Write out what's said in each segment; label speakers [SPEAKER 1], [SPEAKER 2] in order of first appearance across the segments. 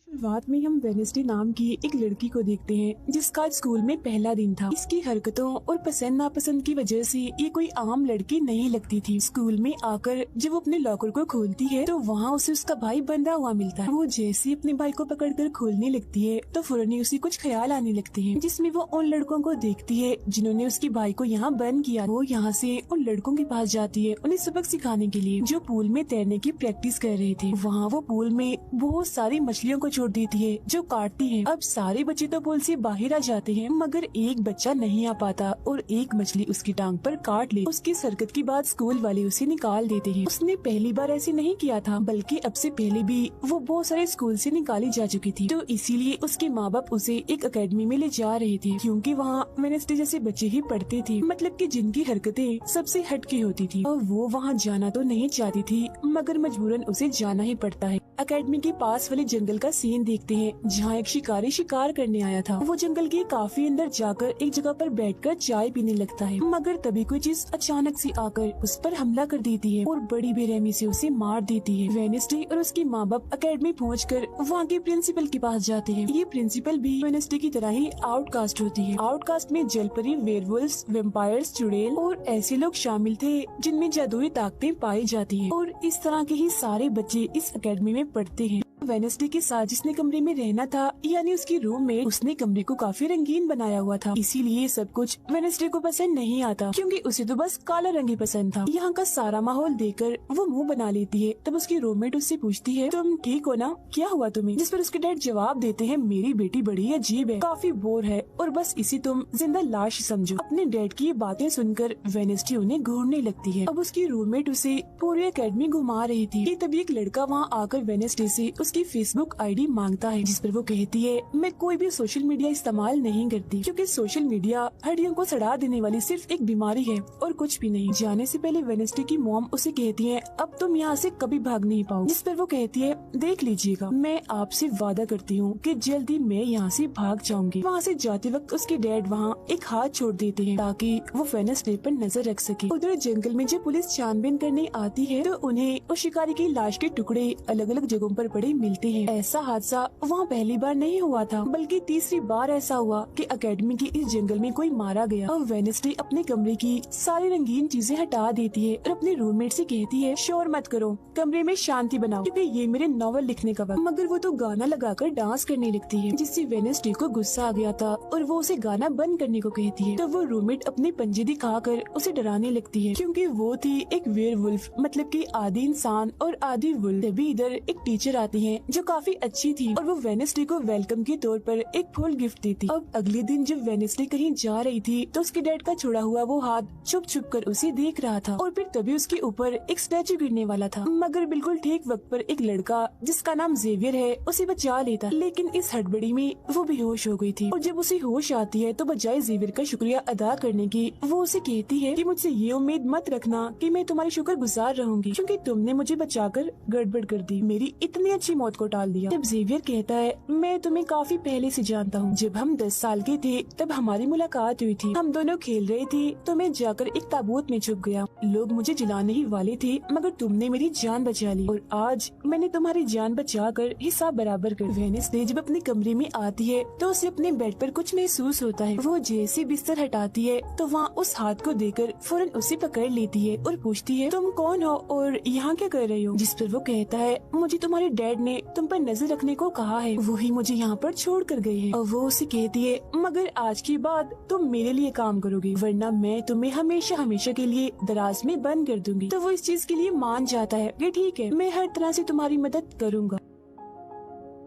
[SPEAKER 1] शुरुआत में हम वेनेसडे नाम की एक लड़की को देखते हैं जिसका आज स्कूल में पहला दिन था। इसकी हरकतों और पसंद नापसंद की वजह से ये कोई आम लड़की नहीं लगती थी। स्कूल में आकर जब वो अपने लॉकर को खोलती है तो वहाँ उसे उसका भाई बंधा हुआ मिलता है। वो जैसे ही अपने भाई को पकड़कर खोलने लगती है तो फौरन ही उसे कुछ ख्याल आने लगते हैं, जिसमें वो उन लड़कों को देखती है जिन्होंने उसके भाई को यहाँ बंद किया। वो यहाँ से उन लड़कों के पास जाती है उन्हें सबक सिखाने के लिए, जो पूल में तैरने की प्रैक्टिस कर रहे थे। वहाँ वो पूल में बहुत सारी मछलियों को छोड़ देती है जो काटती हैं। अब सारे बच्चे तो पूल से बाहर आ जाते हैं मगर एक बच्चा नहीं आ पाता और एक मछली उसकी टांग पर काट ले। उसकी हरकत के बाद स्कूल वाले उसे निकाल देते हैं। उसने पहली बार ऐसे नहीं किया था, बल्कि अब से पहले भी वो बहुत सारे स्कूल से निकाली जा चुकी थी। तो इसीलिए उसके माँ बाप उसे एक एकेडमी में ले जा रहे थे, क्योंकि वहाँ वेनेसडे जैसे बच्चे ही पढ़ते थे, मतलब कि जिनकी हरकतें सबसे हटके होती थी। और वो वहाँ जाना तो नहीं चाहती थी मगर मजबूरन उसे जाना ही पड़ता है। एकेडमी के पास वाले जंगल का सीन देखते हैं जहाँ एक शिकारी शिकार करने आया था। वो जंगल के काफी अंदर जाकर एक जगह पर बैठकर चाय पीने लगता है, मगर तभी कोई चीज अचानक से आकर उस पर हमला कर देती है और बड़ी बेरहमी से उसे मार देती है। वेनेसडे और उसके माँ बाप एकेडमी पहुंचकर वहाँ के प्रिंसिपल के पास जाते हैं। ये प्रिंसिपल भी वेनेसडे की तरह ही आउटकास्ट होती है। आउटकास्ट में जलपरी, वेयरवुल्व्स, वेम्पायर्स, चुड़ैल और ऐसे लोग शामिल थे जिनमें जादुई ताकतें पाई जाती है। और इस तरह के ही सारे बच्चे इस एकेडमी में पढ़ते हैं। वेनेसडे के साथ जिसने कमरे में रहना था, यानी उसकी रूम में, उसने कमरे को काफी रंगीन बनाया हुआ था। इसीलिए सब कुछ वेनेसडे को पसंद नहीं आता, क्योंकि उसे तो बस काला रंग ही पसंद था। यहाँ का सारा माहौल देखकर वो मुंह बना लेती है। तब उसकी रूममेट उससे पूछती है, तुम ठीक हो ना, क्या हुआ तुम्हें? जिस पर उसके डैड जवाब देते हैं, मेरी बेटी बड़ी अजीब है, काफी बोर है और बस इसी तुम जिंदा लाश समझो। अपने डैड की ये बातें सुनकर वेनेसडे उन्हें घूरने लगती है। अब उसकी रूममेट उसे पूरी एकेडमी घुमा रही थी कि तभी एक लड़का वहाँ आकर वेनेसडे से उसकी फेसबुक आईडी मांगता है, जिस पर वो कहती है, मैं कोई भी सोशल मीडिया इस्तेमाल नहीं करती, क्योंकि सोशल मीडिया हड्डियों को सड़ा देने वाली सिर्फ एक बीमारी है और कुछ भी नहीं। जाने से पहले वेनेसडे की मॉम उसे कहती है, अब तुम यहाँ से कभी भाग नहीं पाओ। जिस पर वो कहती है, देख लीजिएगा, मैं आपसे वादा करती हूँ कि जल्दी मैं यहाँ से भाग जाऊंगी। वहाँ से जाते वक्त उसके डैड वहाँ एक हाथ छोड़ देते हैं ताकि वो वेनेसडे पर नजर रख सके। उधर जंगल में जब पुलिस छानबीन करने आती है तो उन्हें उस शिकारी की लाश के टुकड़े अलग अलग जगहों पर पड़े मिलते हैं। ऐसा हादसा वहाँ पहली बार नहीं हुआ था, बल्कि तीसरी बार ऐसा हुआ कि एकेडमी के इस जंगल में कोई मारा गया। और वेनेसडे अपने कमरे की सारी रंगीन चीजें हटा देती है और अपने रूममेट से कहती है, शोर मत करो, कमरे में शांति बनाओ, क्योंकि ये मेरे नॉवल लिखने का वक्त। मगर वो तो गाना लगाकर डांस करने लगती है, जिससे वेनेसडे को गुस्सा आ गया था और वो उसे गाना बंद करने को कहती है। तो वो रूममेट अपने पंजे दिखाकर उसे डराने लगती है, क्योंकि वो थी एक वेयरवुल्फ, मतलब कि आधी इंसान और आधी वुल्फ। तभी इधर एक टीचर आती है जो काफी अच्छी थी और वो वेनेसडे को वेलकम के तौर पर एक फूल गिफ्ट देती। अब अगले दिन जब वेनेसडे कहीं जा रही थी तो उसके डैड का छोड़ा हुआ वो हाथ छुप छुप कर उसे देख रहा था और फिर तभी उसके ऊपर एक स्टैचू गिरने वाला था, मगर बिल्कुल ठीक वक्त पर एक लड़का जिसका नाम जेवियर है उसे बचा लेता। लेकिन इस हड़बड़ी में वो बेहोश हो गई थी और जब उसे होश आती है तो बजाय जेवियर का शुक्रिया अदा करने की वो उसे कहती है कि मुझसे ये उम्मीद मत रखना कि मैं तुम्हारी शुक्रगुजार रहूंगी, क्योंकि तुमने मुझे बचाकर गड़बड़ कर दी, मेरी इतनी अच्छी मौत को टाल दिया। जब जेवियर कहता है, मैं तुम्हें काफी पहले से जानता हूँ, जब हम 10 साल के थे तब हमारी मुलाकात हुई थी, हम दोनों खेल रहे थे तो मैं जाकर एक ताबूत में छुप गया, लोग मुझे जलाने ही वाले थे मगर तुमने मेरी जान बचा ली और आज मैंने तुम्हारी जान बचाकर हिसाब बराबर कर। वेनेसडे जब अपने कमरे में आती है तो उसे अपने बेड पर कुछ महसूस होता है। वो जैसे बिस्तर हटाती है तो वहाँ उस हाथ को देखकर फौरन उसे पकड़ लेती है और पूछती है, तुम कौन हो और यहाँ क्या कर रही हो? जिस पर वो कहता है, मुझे तुम्हारे डैड ने तुम पर नजर रखने को कहा है, वही मुझे यहाँ पर छोड़ कर गए हैं। और वो उसे कहती है, मगर आज के बाद तुम मेरे लिए काम करोगे, वरना मैं तुम्हें हमेशा हमेशा के लिए दराज में बंद कर दूंगी। तो वो इस चीज के लिए मान जाता है कि ठीक है, मैं हर तरह से तुम्हारी मदद करूँगा।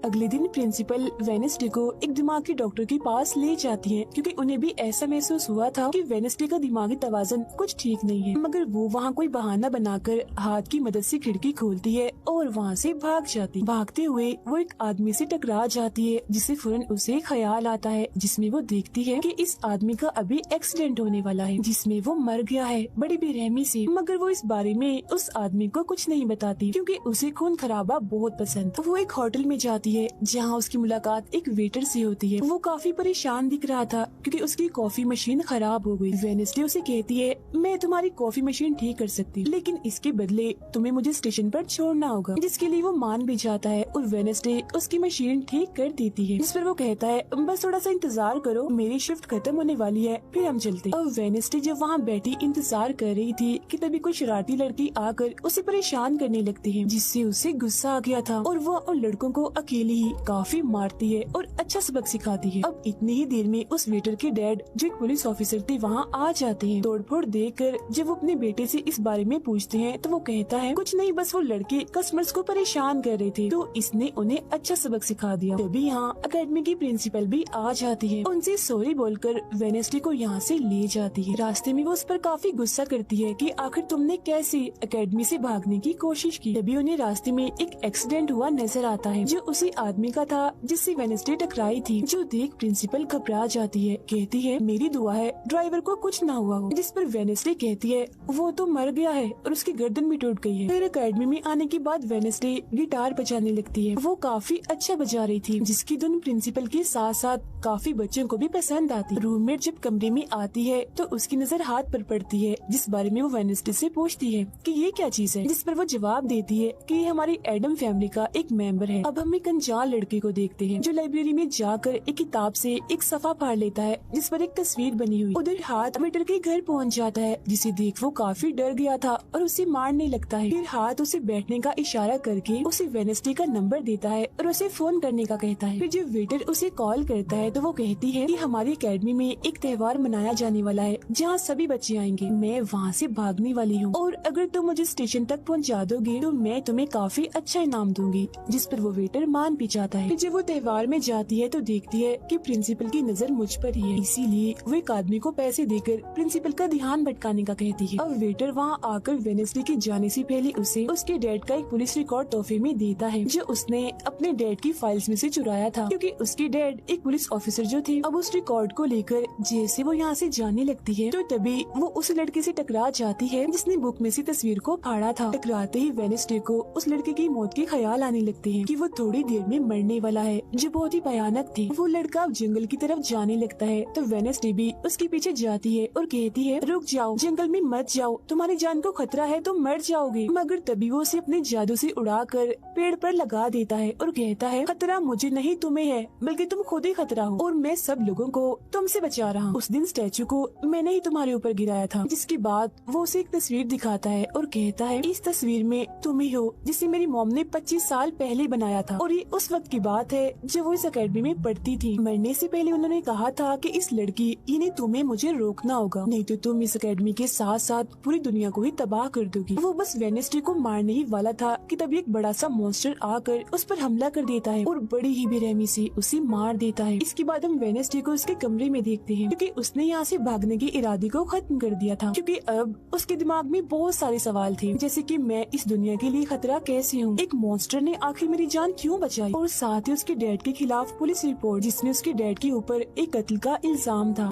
[SPEAKER 1] अगले दिन प्रिंसिपल वेनेसडे को एक दिमागी डॉक्टर के पास ले जाती है, क्योंकि उन्हें भी ऐसा महसूस हुआ था कि वेनेसडे का दिमागी तवाज़ुन कुछ ठीक नहीं है। मगर वो वहाँ कोई बहाना बनाकर हाथ की मदद से खिड़की खोलती है और वहाँ से भाग जाती। भागते हुए वो एक आदमी से टकरा जाती है, जिससे फौरन उसे ख्याल आता है, जिसमें वो देखती है कि इस आदमी का अभी एक्सीडेंट होने वाला है, जिसमें वो मर गया है बड़ी बेरहमी से। मगर वो इस बारे में उस आदमी को कुछ नहीं बताती, क्योंकि उसे खून खराबा बहुत पसंद। वो एक होटल में जाती है है जहाँ उसकी मुलाकात एक वेटर से होती है। वो काफी परेशान दिख रहा था क्योंकि उसकी कॉफी मशीन खराब हो गई। वेनेसडे उसे कहती है, मैं तुम्हारी कॉफी मशीन ठीक कर सकती हूँ, लेकिन इसके बदले तुम्हें मुझे स्टेशन पर छोड़ना होगा, जिसके लिए वो मान भी जाता है और वेनेसडे उसकी मशीन ठीक कर देती है। जिस पर वो कहता है, बस थोड़ा सा इंतजार करो, मेरी शिफ्ट खत्म होने वाली है, फिर हम चलते। और वेनेसडे जब वहाँ बैठी इंतजार कर रही थी कि तभी कोई शरारती लड़की आकर उसे परेशान करने लगती है, जिससे उसे गुस्सा आ गया था और वो उन लड़कों को अकेले ही काफी मारती है और अच्छा सबक सिखाती है। अब इतनी ही देर में उस वेटर के डैड जो एक पुलिस ऑफिसर थे वहाँ आ जाते हैं। तोड़फोड़ देखकर जब वो अपने बेटे से इस बारे में पूछते हैं तो वो कहता है, कुछ नहीं, बस वो लड़के कस्टमर्स को परेशान कर रहे थे तो इसने उन्हें अच्छा सबक सिखा दिया। तभी यहाँ अकेडमी की प्रिंसिपल भी आ जाती है, उनसे सॉरी बोलकर वेनेसडे को यहाँ से ले जाती है। रास्ते में वो उस पर काफी गुस्सा करती है कि आखिर तुमने कैसे अकेडमी से भागने की कोशिश की। तभी उन्हें रास्ते में एक एक्सीडेंट हुआ नजर आता है जो उसी आदमी का था जिससे वेनेसडे टकराई थी, जो देख प्रिंसिपल घबरा जाती है। कहती है, मेरी दुआ है ड्राइवर को कुछ ना हुआ हो। जिस पर वेनेसडे कहती है, वो तो मर गया है और उसकी गर्दन भी टूट गई है। फिर अकेडमी में आने के बाद वेनेसडे गिटार बजाने लगती है। वो काफी अच्छा बजा रही थी, जिसकी धुन प्रिंसिपल के साथ साथ काफी बच्चों को भी पसंद आती। रूममेट जब कमरे में आती है तो उसकी नजर हाथ पर पड़ती है, जिस बारे में वो वेनेसडे से पूछती है कि ये क्या चीज है, जिस पर वो जवाब देती है कि ये हमारी एडम फैमिली का एक मेंबर है। अब हम एक अनजान लड़के को देखते हैं जो लाइब्रेरी में जाकर एक किताब से एक सफा फाड़ लेता है जिस पर एक तस्वीर बनी हुई। उधर हाथ वेटर के घर पहुंच जाता है, जिसे देख वो काफी डर गया था और उसे मारने लगता है। फिर हाथ उसे बैठने का इशारा करके उसे वेनेसडे का नंबर देता है और उसे फोन करने का कहता है। फिर जब वेटर उसे कॉल करता है तो वो कहती है कि हमारी अकेडमी में एक त्योहार मनाया जाने वाला है जहाँ सभी बच्चे आएंगे, मैं वहाँ से भागने वाली हूँ और अगर तुम मुझे स्टेशन तक पहुँचा दोगे तो मैं तुम्हें काफी अच्छा इनाम दूंगी। जिस पर वो वेटर मान भी जाता है। जब वो त्योहार में जाती है तो देखती है कि प्रिंसिपल की नजर मुझ पर ही है, इसीलिए वो एक आदमी को पैसे देकर प्रिंसिपल का ध्यान भटकाने का कहती है। अब वेटर वहाँ आकर वेनेसडे के जाने से पहले उसे उसके डैड का एक पुलिस रिकॉर्ड तोहफे में देता है जो उसने अपने डैड की फाइल्स में से चुराया था, क्योंकि उसके डैड एक पुलिस ऑफिसर जो थे। अब उस रिकॉर्ड को लेकर जैसे वो यहाँ से जाने लगती है तो तभी वो उस लड़के से टकरा जाती है जिसने बुक में से तस्वीर को फाड़ा था। टकराते ही वेनेसडे को उस लड़के की मौत के ख्याल आने लगते हैं कि वो थोड़ी देर में मरने वाला है, जो बहुत ही भयानक थी। वो लड़का अब जंगल की तरफ जाने लगता है तो वेनेसडे भी उसके पीछे जाती है और कहती है, रुक जाओ, जंगल में मत जाओ, तुम्हारी जान को खतरा है, तुम मर जाओगे। मगर तभी वो उसे अपने जादू से उड़ाकर पेड़ पर लगा देता है और कहता है, खतरा मुझे नहीं तुम्हें है, बल्कि तुम खुद ही खतरा हो और मैं सब लोगों को तुमसे बचा रहा हूँ। उस दिन स्टैचू को मैंने ही तुम्हारे ऊपर गिराया था। जिसके बाद वो उसे एक तस्वीर दिखाता है और कहता है, इस तस्वीर में तुम ही हो जिसे मेरी मॉम ने 25 साल पहले बनाया था और ये उस वक्त की बात है जब वो इस अकेडमी में पढ़ती थी। मरने से पहले उन्होंने कहा था कि इस लड़की यानी तुम्हें मुझे रोकना होगा, नहीं तो तुम इस अकेडमी के साथ साथ पूरी दुनिया को ही तबाह कर दोगी। वो बस वेनेसडे को मारने ही वाला था कि तभी एक बड़ा सा मॉन्स्टर आकर उस पर हमला कर देता है और बड़ी ही बेरहमी से उसे मार देता है। इसके बाद हम वेनेसडे को उसके कमरे में देखते हैं, क्योंकि उसने यहाँ से भागने के इरादे को खत्म कर दिया था, क्योंकि अब उसके दिमाग में बहुत सारे सवाल थे, जैसे कि मैं इस दुनिया के लिए खतरा कैसे हूँ, एक मॉन्स्टर ने आखिर मेरी जान क्यों बचाई, और साथ ही उसके डैड के खिलाफ पुलिस रिपोर्ट जिसमें उसके डैड के ऊपर एक कत्ल का इल्जाम था।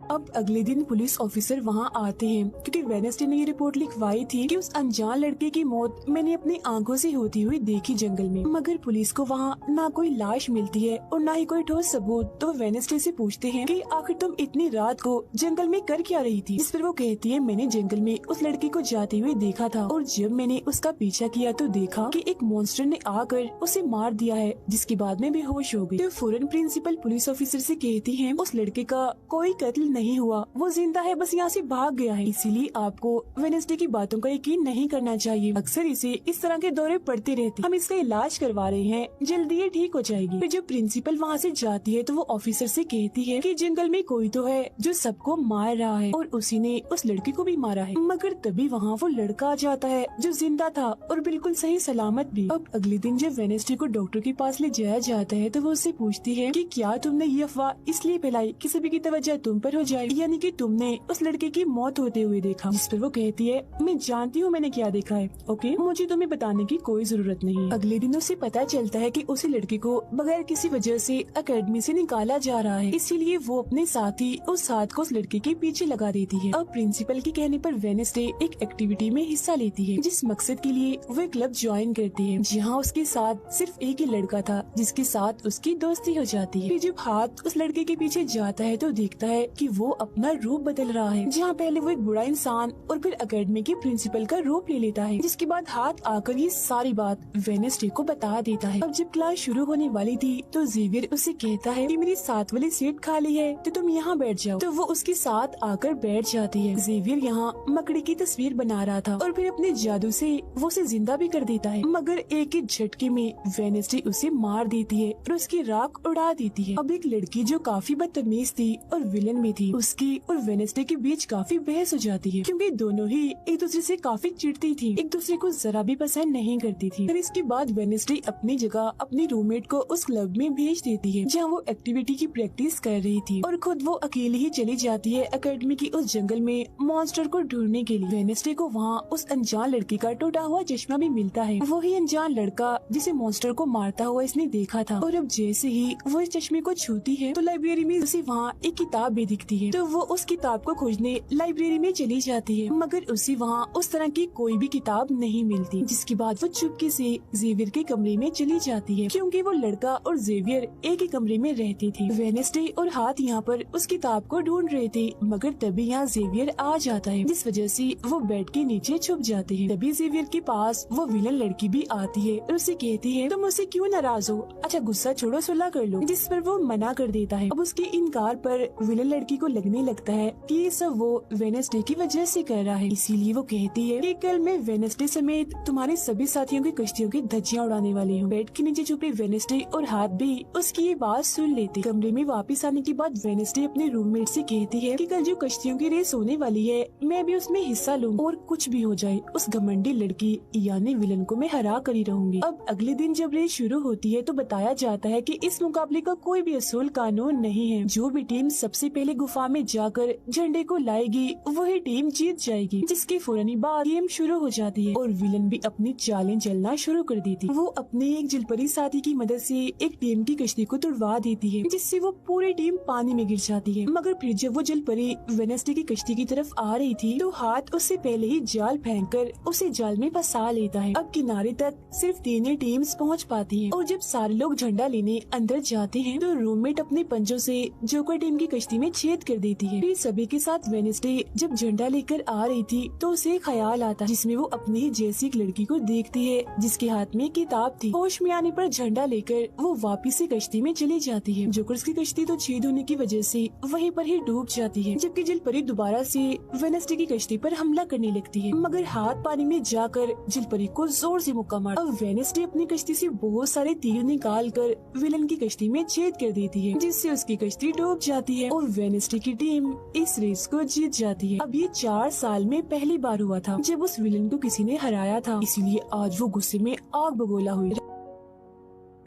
[SPEAKER 1] अब अगले दिन पुलिस ऑफिसर वहाँ आते हैं, क्योंकि वेनेसडे ने ये रिपोर्ट लिखवाई थी कि उस अनजान लड़के की मौत मैंने अपनी आंखों से होती हुई देखी जंगल में। मगर पुलिस को वहाँ ना कोई लाश मिलती है और ना ही कोई ठोस सबूत। तो वेनेसडे से पूछते हैं कि आखिर तुम इतनी रात को जंगल में कर क्या रही थी, जिस पर वो कहती है, मैंने जंगल में उस लड़के को जाते हुए देखा था और जब मैंने उसका पीछा किया तो देखा कि एक मॉन्स्टर ने आकर उसे मार दिया है, जिसके बाद में बेहोश हो गई। तो फौरन प्रिंसिपल पुलिस ऑफिसर से कहती है, उस लड़के का कोई कत्ल नहीं हुआ, वो जिंदा है, बस यहाँ से भाग गया है, इसीलिए आपको वेनेसडे की बातों का यकीन नहीं करना चाहिए। अक्सर इसे इस तरह के दौरे पड़ते रहते, हम इसका इलाज करवा रहे हैं, जल्दी ये ठीक हो जाएगी। फिर जब प्रिंसिपल वहाँ से जाती है तो वो ऑफिसर से कहती है कि जंगल में कोई तो है जो सबको मार रहा है और उसी ने उस लड़के को भी मारा है। मगर तभी वहाँ वो लड़का आ जाता है जो जिंदा था और बिल्कुल सही सलामत भी। अब अगले दिन जब वेनेसडे को डॉक्टर के पास ले जाया जाता है तो वो उससे पूछती है कि क्या तुमने ये अफवाह इसलिए फैलाई कि सभी की तवज्जो तुम पर हो जाए, यानी कि तुमने उस लड़के की मौत होते हुए देखा। जिस पर वो कहती है, मैं जानती हूँ मैंने क्या देखा है, ओके, मुझे तुम्हें बताने की कोई जरूरत नहीं। अगले दिन उसे पता चलता है कि उसी लड़के को बगैर किसी वजह से एकेडमी से निकाला जा रहा है, इसीलिए वो अपने साथी उस हाथ को उस लड़के के पीछे लगा देती है। अब प्रिंसिपल के कहने पर वेडनेसडे एक एक्टिविटी में हिस्सा लेती है, जिस मकसद के लिए वो क्लब ज्वाइन करती है, जहाँ उसके साथ सिर्फ एक ही लड़का था जिसके साथ उसकी दोस्ती हो जाती है। फिर जब हाथ उस लड़के के पीछे जाता है तो देखता है कि वो अपना रूप बदल रहा है, जहाँ पहले वो एक बुरा इंसान और फिर एकेडमी के प्रिंसिपल का रूप ले लेता है। जिसके बाद हाथ आकर ये सारी बात वेडनेसडे को बता देता है। अब जब क्लास शुरू होने वाली थी तो जेवियर उसे कहता है कि मेरी साथ वाली सीट खाली है तो तुम यहाँ बैठ जाओ, तो वो उसके साथ आकर बैठ जाती है। जेवियर यहाँ मकड़ी की तस्वीर बना रहा था और फिर अपने जादू से वो उसे जिंदा भी कर देता है, मगर एक ही झटके में वेडनेसडे उसे मार देती है और उसकी राख उड़ा देती है। अब एक लड़की जो काफी बदतमीज थी और विलन में थी, उसकी और वेडनेसडे के बीच काफी बहस हो जाती है, क्योंकि दोनों ही एक दूसरे से काफी चिढ़ती थी, एक दूसरे को जरा भी पसंद नहीं करती थी। फिर इसके बाद वेडनेसडे अपनी जगह अपनी रूममेट को उस क्लब में भेज देती है, जहाँ वो एक्टिविटी की प्रैक्टिस कर रही थी, और खुद वो अकेली ही चली जाती है एकेडमी की उस जंगल में मॉन्स्टर को ढूंढने के लिए। वेडनेसडे को वहाँ उस अनजान लड़की का टूटा हुआ चश्मा भी मिलता है, वही अनजान लड़का जिसे मॉन्स्टर को मारता हुआ इसने देखा था। और अब जैसे ही वो इस चश्मे को छूती है तो लाइब्रेरी में उसे वहाँ एक किताब भी दिखती है, तो वो उस किताब को खोजने लाइब्रेरी में चली जाती है, मगर उसे वहाँ उस तरह की कोई भी किताब नहीं मिलती। जिसके बाद वो चुपके से जेवियर के कमरे में चली जाती है, क्योंकि वो लड़का और जेवियर एक ही कमरे में रहती थी। वेडनेसडे और हाथ यहाँ पर उस किताब को ढूंढ रहे थे, मगर तभी यहाँ जेवियर आ जाता है, जिस वजह से वो बेड के नीचे छुप जाते हैं। तभी जेवियर के पास वो विलन लड़की भी आती है और उसे कहती है, तुम मुझसे क्यों नाराज हो, अच्छा गुस्सा छोड़ो, सुलह कर लो। जिस पर वो मना कर देता है। अब उसके इनकार पर विलन लड़की को लगने लगता है कि ये सब वो वेडनेसडे की वजह से कर रहा है, इसीलिए वो कहती है कि कल मैं वेडनेसडे समेत तुम्हारे सभी साथियों की कश्तियों की धज्जियां उड़ाने वाली हूँ। बेड के नीचे छुपे वेडनेसडे और हाथ भी उसकी ये बात सुन लेते। कमरे में वापस आने के बाद वेडनेसडे अपने रूममेट से कहती है कि कल जो कश्तियों की रेस होने वाली है मैं भी उसमें हिस्सा लूँ, और कुछ भी हो जाए उस घमंडी लड़की यानी विलन को मैं हरा कर ही रहूंगी। अब अगले दिन जब रेस शुरू होती है तो बताया जाता है कि इस मुकाबले का कोई भी असूल कानून नहीं है, जो भी टीम सबसे पहले गुफा में जाकर झंडे को लाएगी वही टीम जीत जाएगी। जिसके फौरन बाद गेम शुरू हो जाती है और विलन भी अपनी चालें चलना शुरू कर देती। वो अपने एक जलपरी साथी की मदद से एक टीम की कश्ती को तुड़वा देती है, जिससे वो पूरी टीम पानी में गिर जाती है। मगर फिर जब वो जलपरी वेडनेसडे की कश्ती की तरफ आ रही थी तो हाथ उससे पहले ही जाल फेंककर उसे जाल में फंसा लेता है। अब किनारे तक सिर्फ 3 टीम्स पहुंच पाती हैं, और जब सारे लोग झंडा लेने अंदर जाते हैं तो रूममेट अपने पंजों से जोकर टीम की कश्ती में छेद कर देती है। फिर सभी के साथ वेडनेसडे जब झंडा लेकर आ रही थी तो उसे ख्याल आता, जिसमें वो अपने ही जैसी एक लड़की को देखती है जिसके हाथ में किताब थी। होश में आने पर झंडा लेकर वो वापिस से कश्ती में चली जाती है। जोकर्स की कश्ती तो छेद होने की वजह से वहीं पर ही डूब जाती है, जबकि जलपरी दोबारा से वेडनेसडे की कश्ती पर हमला करने लगती है, मगर हाथ पानी में जाकर जलपरी को जोर से मुक्का मार। अब वेडनेसडे अपनी कश्ती से बहुत सारे तीर निकाल कर विलन की कश्ती में छेद कर देती है, जिससे उसकी कश्ती डूब जाती है और वेडनेसडे की टीम इस रेस को जीत जाती है। अब ये 4 साल में पहली बार हुआ था जब उस विलन को किसी ने हराया था, इसीलिए आज वो गुस्से में आग बगोला हुई।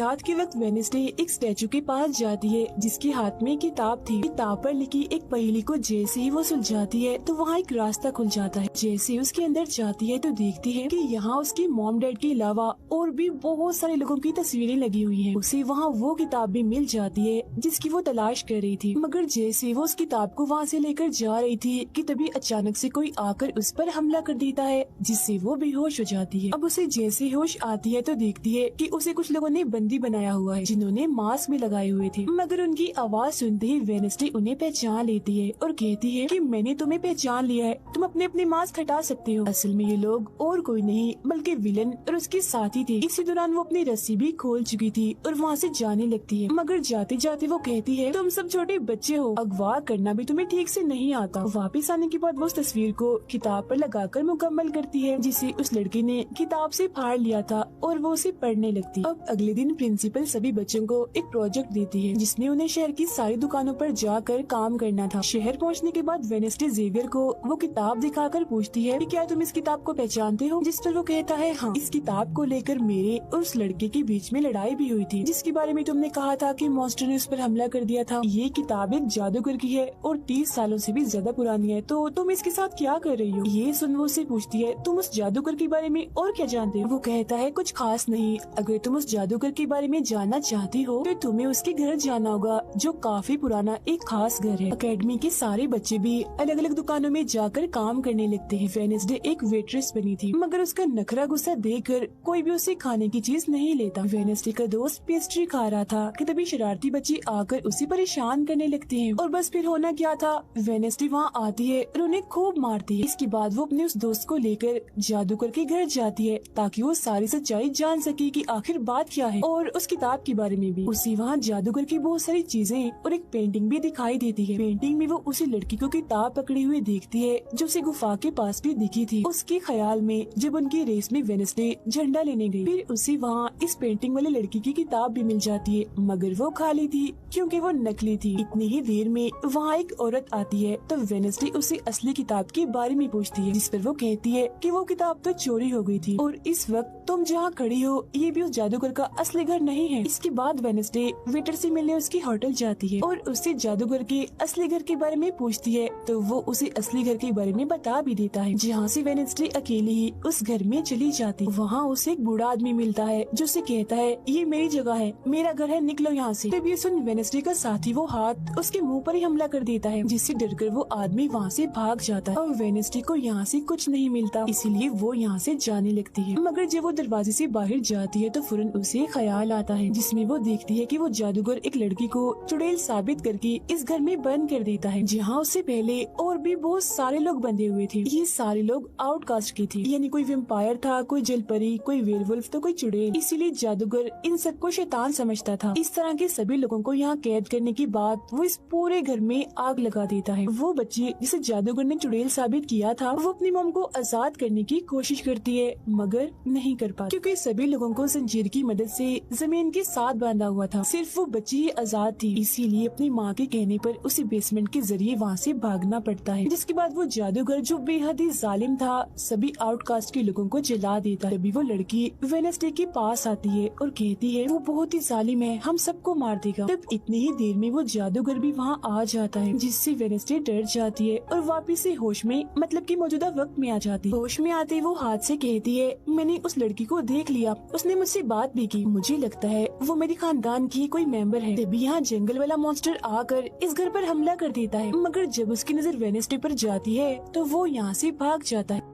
[SPEAKER 1] रात के वक्त वेडनेसडे एक स्टैचू के पास जाती है जिसके हाथ में किताब थी। किताब पर लिखी एक पहेली को जैसे ही वो सुलझाती है तो वहाँ एक रास्ता खुल जाता है। जैसे ही उसके अंदर जाती है तो देखती है कि यहाँ उसके मॉम डैड के अलावा और भी बहुत सारे लोगों की तस्वीरें लगी हुई हैं। उसे वहाँ वो किताब भी मिल जाती है जिसकी वो तलाश कर रही थी, मगर जैसे वो उस किताब को वहाँ से लेकर जा रही थी कि तभी अचानक से कोई आकर उस पर हमला कर देता है, जिससे वो बेहोश हो जाती है। अब उसे जैसे होश आती है तो देखती है कि उसे कुछ लोगों ने बंदी बनाया हुआ है जिन्होंने मास्क भी लगाए हुए थे, मगर उनकी आवाज सुनते ही वेडनेसडे उन्हें पहचान लेती है और कहती है कि मैंने तुम्हें पहचान लिया है, तुम अपने अपने मास्क हटा सकते हो। असल में ये लोग और कोई नहीं बल्कि विलन और उसके साथी थे। इसी दौरान वो अपनी रस्सी भी खोल चुकी थी और वहाँ से जाने लगती है, मगर जाते जाते वो कहती है तुम सब छोटे बच्चे हो, अगवा करना भी तुम्हें ठीक से नहीं आता। वापिस आने के बाद वो उस तस्वीर को किताब पर लगाकर मुकम्मल करती है जिसे उस लड़की ने किताब से फाड़ लिया था और वो उसे पढ़ने लगती। अब अगले दिन दिन प्रिंसिपल सभी बच्चों को एक प्रोजेक्ट देती है जिसमें उन्हें शहर की सारी दुकानों पर जाकर काम करना था। शहर पहुंचने के बाद वेडनेसडे जेवियर को वो किताब दिखाकर पूछती है कि क्या तुम इस किताब को पहचानते हो, जिस पर वो कहता है हाँ, इस किताब को लेकर मेरे और उस लड़के के बीच में लड़ाई भी हुई थी जिसके बारे में तुमने कहा था कि मॉन्स्टर ने उस पर हमला कर दिया था। ये किताब एक जादूगर की है और 30 सालों से भी ज्यादा पुरानी है, तो तुम इसके साथ क्या कर रही हो। ये सुन वो उससे पूछती है तुम उस जादूगर के बारे में और क्या जानते हो। वो कहता है कुछ खास नहीं, अगर तुम उस जादूगर के बारे में जानना चाहती हो तो तुम्हें उसके घर जाना होगा जो काफी पुराना एक खास घर है। अकेडमी के सारे बच्चे भी अलग अलग दुकानों में जाकर काम करने लगते हैं। वेडनेसडे एक वेट्रेस बनी थी मगर उसका नखरा गुस्सा देखकर कोई भी उसे खाने की चीज नहीं लेता। वेडनेसडे का दोस्त पेस्ट्री खा रहा था कि तभी शरारती बच्चे आकर उसे परेशान करने लगते हैं और बस फिर होना क्या था, वेडनेसडे वहाँ आती है और उन्हें खूब मारती है। इसके बाद वो अपने उस दोस्त को लेकर जादूगर के घर जाती है ताकि वो सारी सच्चाई जान सके कि आखिर बात क्या है और उस किताब के बारे में भी। उसी वहाँ जादूगर की बहुत सारी चीजें और एक पेंटिंग भी दिखाई देती है। पेंटिंग में वो उसी लड़की को किताब पकड़ी हुई देखती है जो उसे गुफा के पास भी दिखी थी उसके ख्याल में जब उनकी रेस में वेडनेसडे झंडा लेने गई। फिर उसी वहाँ इस पेंटिंग वाली लड़की की किताब भी मिल जाती है मगर वो खाली थी क्योंकि वो नकली थी। इतनी ही देर में वहाँ एक औरत आती है तो वेडनेसडे उसे असली किताब के बारे में पूछती है जिस पर वो कहती है कि वो किताब तो चोरी हो गई थी और इस वक्त तुम जहाँ खड़ी हो ये भी उस जादूगर का असली घर नहीं है। इसके बाद वेडनेसडे वेटर से मिलने उसकी होटल जाती है और उससे जादूगर के असली घर के बारे में पूछती है तो वो उसे असली घर के बारे में बता भी देता है। जहाँ से वेडनेसडे अकेली ही उस घर में चली जाती। वहाँ उसे एक बूढ़ा आदमी मिलता है जो उसे कहता है ये मेरी जगह है, मेरा घर है, निकलो यहाँ से। तब ये सुन वेडनेसडे का साथी वो हाथ उसके मुंह पर ही हमला कर देता है जिससे डरकर वो आदमी वहाँ से भाग जाता है और वेडनेसडे को यहाँ से कुछ नहीं मिलता इसीलिए वो यहाँ से जाने लगती है। मगर जब वो दरवाजे से बाहर जाती है तो फौरन उसे ख्याल आता है जिसमें वो देखती है कि वो जादूगर एक लड़की को चुड़ैल साबित करके इस घर में बंद कर देता है जहाँ उससे पहले और भी बहुत सारे लोग बंधे हुए थे। ये सारे लोग आउटकास्ट के थे, यानी कोई वेम्पायर था, कोई जलपरी, कोई वेयरवुल्फ तो कोई चुड़ैल। इसीलिए जादूगर इन सबको शैतान समझता था। इस तरह के सभी लोगों को यहाँ कैद करने के बाद वो इस पूरे घर में आग लगा देता है। वो बच्ची जिसे जादूगर ने चुड़ैल साबित किया था वो अपनी मॉम को आजाद करने की कोशिश करती है मगर नहीं कर पाती क्योंकि सभी लोगों को जंजीर की मदद से जमीन के साथ बांधा हुआ था। सिर्फ वो बच्ची ही आजाद थी, इसीलिए अपनी माँ के कहने पर उसे बेसमेंट के जरिए वहाँ से भागना पड़ता है। जिसके बाद वो जादूगर जो बेहद ही जालिम था सभी आउटकास्ट के लोगों को जला देता है। तभी वो लड़की वेडनेसडे के पास आती है और कहती है वो बहुत ही जालिम है, हम सबको मार देगा। तब इतनी ही देर में वो जादूगर भी वहाँ आ जाता है जिससे वेडनेसडे डर जाती है और वापिस से होश में मतलब कि मौजूदा वक्त में आ जाती है। होश में आते वो हाथ से कहती है मैंने उस लड़की को देख लिया, उसने मुझसे बात भी की, मुझे लगता है वो मेरे खानदान की कोई मेंबर है। तभी यहाँ जंगल वाला मॉन्स्टर आकर इस घर पर हमला कर देता है मगर जब उसकी नजर वेडनेसडे पर जाती है तो वो यहाँ से भाग जाता है।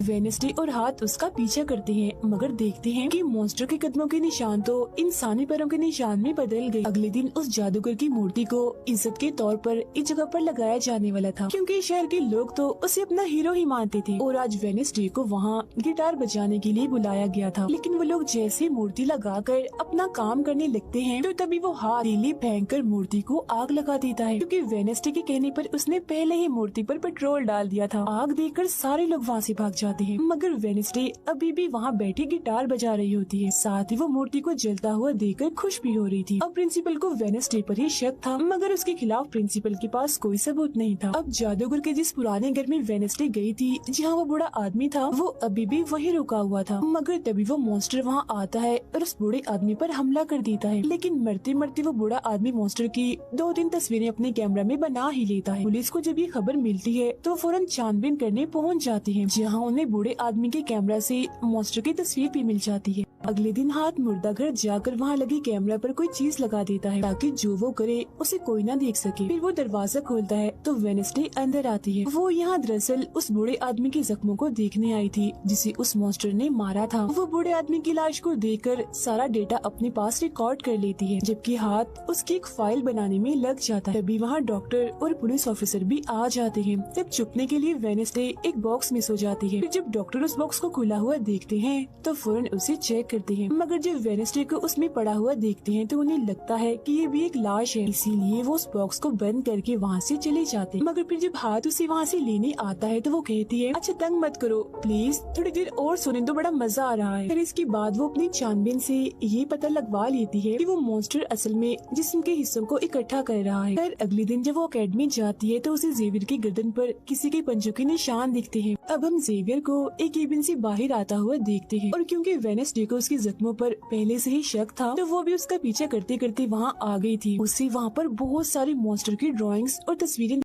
[SPEAKER 1] वेडनेसडे और हाथ उसका पीछा करते हैं मगर देखते हैं कि मॉन्स्टर के कदमों के निशान तो इंसानी पैरों के निशान में बदल गए। अगले दिन उस जादूगर की मूर्ति को इज्जत के तौर पर इस जगह पर लगाया जाने वाला था क्योंकि शहर के लोग तो उसे अपना हीरो ही मानते थे और आज वेडनेसडे को वहाँ गिटार बजाने के लिए बुलाया गया था। लेकिन वो लोग जैसे मूर्ति लगाकर अपना काम करने लगते हैं तो तभी वो हाथ तीली फेंक मूर्ति को आग लगा देता है क्योंकि वेडनेसडे के कहने पर उसने पहले ही मूर्ति पर पेट्रोल डाल दिया था। आग देखकर सारे लोग वहाँ से भाग जाते हैं मगर वेडनेसडे अभी भी वहाँ बैठी गिटार बजा रही होती है। साथ ही वो मूर्ति को जलता हुआ देखकर खुश भी हो रही थी। अब प्रिंसिपल को वेडनेसडे पर ही शक था मगर उसके खिलाफ प्रिंसिपल के पास कोई सबूत नहीं था। अब जादूगर के जिस पुराने घर में वेडनेसडे गई थी जहाँ वो बूढ़ा आदमी था वो अभी भी वही रुका हुआ था मगर तभी वो मॉन्स्टर वहाँ आता है और उस बूढ़े आदमी पर हमला कर देता है। लेकिन मरते मरते वो बूढ़ा आदमी मॉन्स्टर की 2-3 तस्वीरें अपने कैमरा में बना ही लेता है। पुलिस को जब ये खबर मिलती है तो फौरन छानबीन करने पहुँच जाती है जहाँ उन्हें बूढ़े आदमी के कैमरा से मॉन्स्टर की तस्वीर भी मिल जाती है। अगले दिन हाथ मुर्दा घर जाकर वहाँ लगी कैमरा पर कोई चीज लगा देता है ताकि जो वो करे उसे कोई ना देख सके। फिर वो दरवाजा खोलता है तो वेडनेसडे अंदर आती है। वो यहाँ दरअसल उस बूढ़े आदमी के जख्मों को देखने आई थी जिसे उस मॉन्स्टर ने मारा था। वो बूढ़े आदमी की लाश को देखकर सारा डेटा अपने पास रिकॉर्ड कर लेती है जबकि हाथ उसकी एक फाइल बनाने में लग जाता है। तभी वहाँ डॉक्टर और पुलिस ऑफिसर भी आ जाते हैं। तब छुपने के लिए वेडनेसडे एक बॉक्स में सो जाती है। फिर जब डॉक्टर उस बॉक्स को खुला हुआ देखते हैं तो फौरन उसे चेक करते हैं, मगर जब वेडनेसडे को उसमें पड़ा हुआ देखते हैं तो उन्हें लगता है कि ये भी एक लाश है, इसीलिए वो उस बॉक्स को बंद करके वहाँ से चले जाते हैं। मगर फिर जब हाथ उसे वहाँ से लेने आता है तो वो कहती है, अच्छा तंग मत करो प्लीज, थोड़ी देर और सुने तो बड़ा मजा आ रहा है। फिर इसके बाद वो अपनी छानबीन से ये पता लगवा लेती है कि वो मॉन्स्टर असल में जिस्म के हिस्सों को इकट्ठा कर रहा है। फिर अगले दिन जब वो अकेडमी जाती है तो उसे जेवियर की गर्दन पर किसी के पंजों के निशान दिखते हैं। अब हम जेवियर को एक केबिन से बाहर आता हुआ देखते हैं और क्योंकि वेडनेसडे को उसके जख्मों पर पहले से ही शक था तो वो भी उसका पीछा करते करते वहाँ आ गई थी। उसे वहाँ पर बहुत सारी मॉन्स्टर की ड्राइंग्स और तस्वीरें